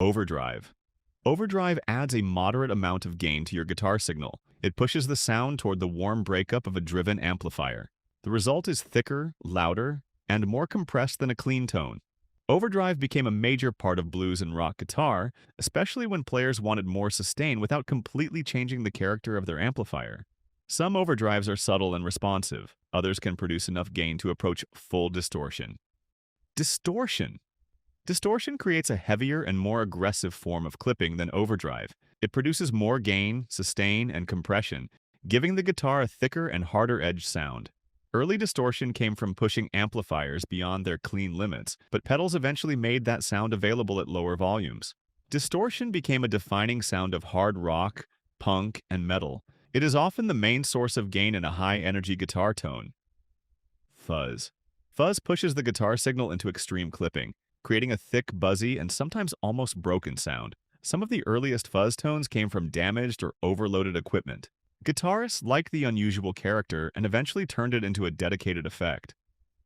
Overdrive. Overdrive adds a moderate amount of gain to your guitar signal. It pushes the sound toward the warm breakup of a driven amplifier. The result is thicker, louder, and more compressed than a clean tone. Overdrive became a major part of blues and rock guitar, especially when players wanted more sustain without completely changing the character of their amplifier. Some overdrives are subtle and responsive. Others can produce enough gain to approach full distortion. Distortion. Distortion creates a heavier and more aggressive form of clipping than overdrive. It produces more gain, sustain, and compression, giving the guitar a thicker and harder-edged sound. Early distortion came from pushing amplifiers beyond their clean limits, but pedals eventually made that sound available at lower volumes. Distortion became a defining sound of hard rock, punk, and metal. It is often the main source of gain in a high-energy guitar tone. Fuzz. Fuzz pushes the guitar signal into extreme clipping, creating a thick, buzzy, and sometimes almost broken sound. Some of the earliest fuzz tones came from damaged or overloaded equipment. Guitarists liked the unusual character and eventually turned it into a dedicated effect.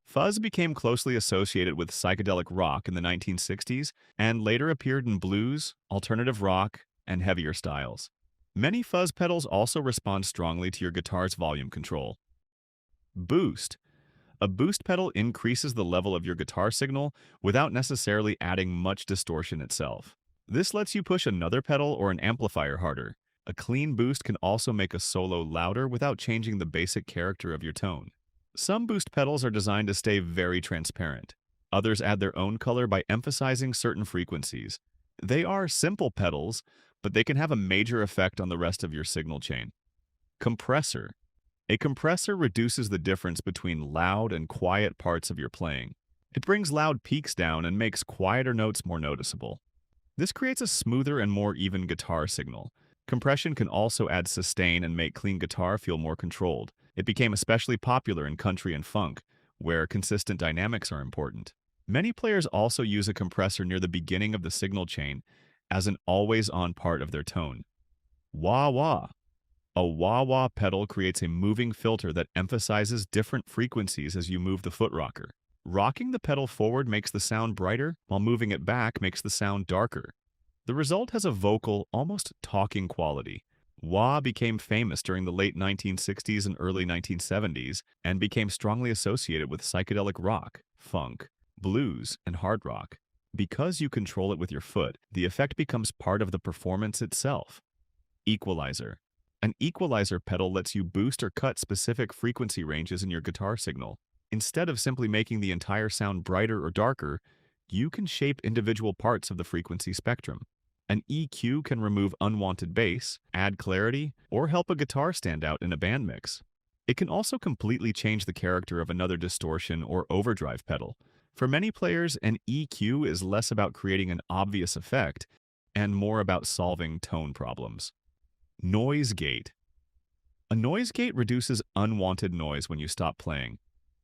Fuzz became closely associated with psychedelic rock in the 1960s and later appeared in blues, alternative rock, and heavier styles. Many fuzz pedals also respond strongly to your guitar's volume control. Boost. A boost pedal increases the level of your guitar signal without necessarily adding much distortion itself. This lets you push another pedal or an amplifier harder. A clean boost can also make a solo louder without changing the basic character of your tone. Some boost pedals are designed to stay very transparent. Others add their own color by emphasizing certain frequencies. They are simple pedals, but they can have a major effect on the rest of your signal chain. Compressor. A compressor reduces the difference between loud and quiet parts of your playing. It brings loud peaks down and makes quieter notes more noticeable. This creates a smoother and more even guitar signal. Compression can also add sustain and make clean guitar feel more controlled. It became especially popular in country and funk, where consistent dynamics are important. Many players also use a compressor near the beginning of the signal chain as an always-on part of their tone. Wah-wah. A wah-wah pedal creates a moving filter that emphasizes different frequencies as you move the foot rocker. Rocking the pedal forward makes the sound brighter, while moving it back makes the sound darker. The result has a vocal, almost talking quality. Wah became famous during the late 1960s and early 1970s and became strongly associated with psychedelic rock, funk, blues, and hard rock. Because you control it with your foot, the effect becomes part of the performance itself. Equalizer. An equalizer pedal lets you boost or cut specific frequency ranges in your guitar signal. Instead of simply making the entire sound brighter or darker, you can shape individual parts of the frequency spectrum. An EQ can remove unwanted bass, add clarity, or help a guitar stand out in a band mix. It can also completely change the character of another distortion or overdrive pedal. For many players, an EQ is less about creating an obvious effect and more about solving tone problems. Noise gate. A noise gate reduces unwanted noise when you stop playing.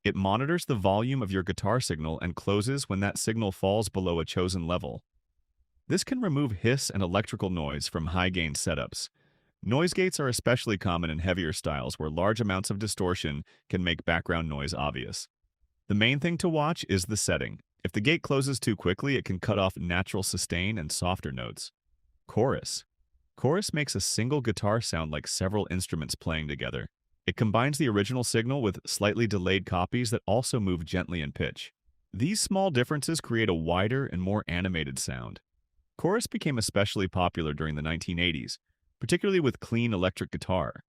It monitors the volume of your guitar signal and closes when that signal falls below a chosen level. This can remove hiss and electrical noise from high-gain setups. Noise gates are especially common in heavier styles where large amounts of distortion can make background noise obvious. The main thing to watch is the setting. If the gate closes too quickly, it can cut off natural sustain and softer notes. Chorus. Chorus makes a single guitar sound like several instruments playing together. It combines the original signal with slightly delayed copies that also move gently in pitch. These small differences create a wider and more animated sound. Chorus became especially popular during the 1980s, particularly with clean electric guitar.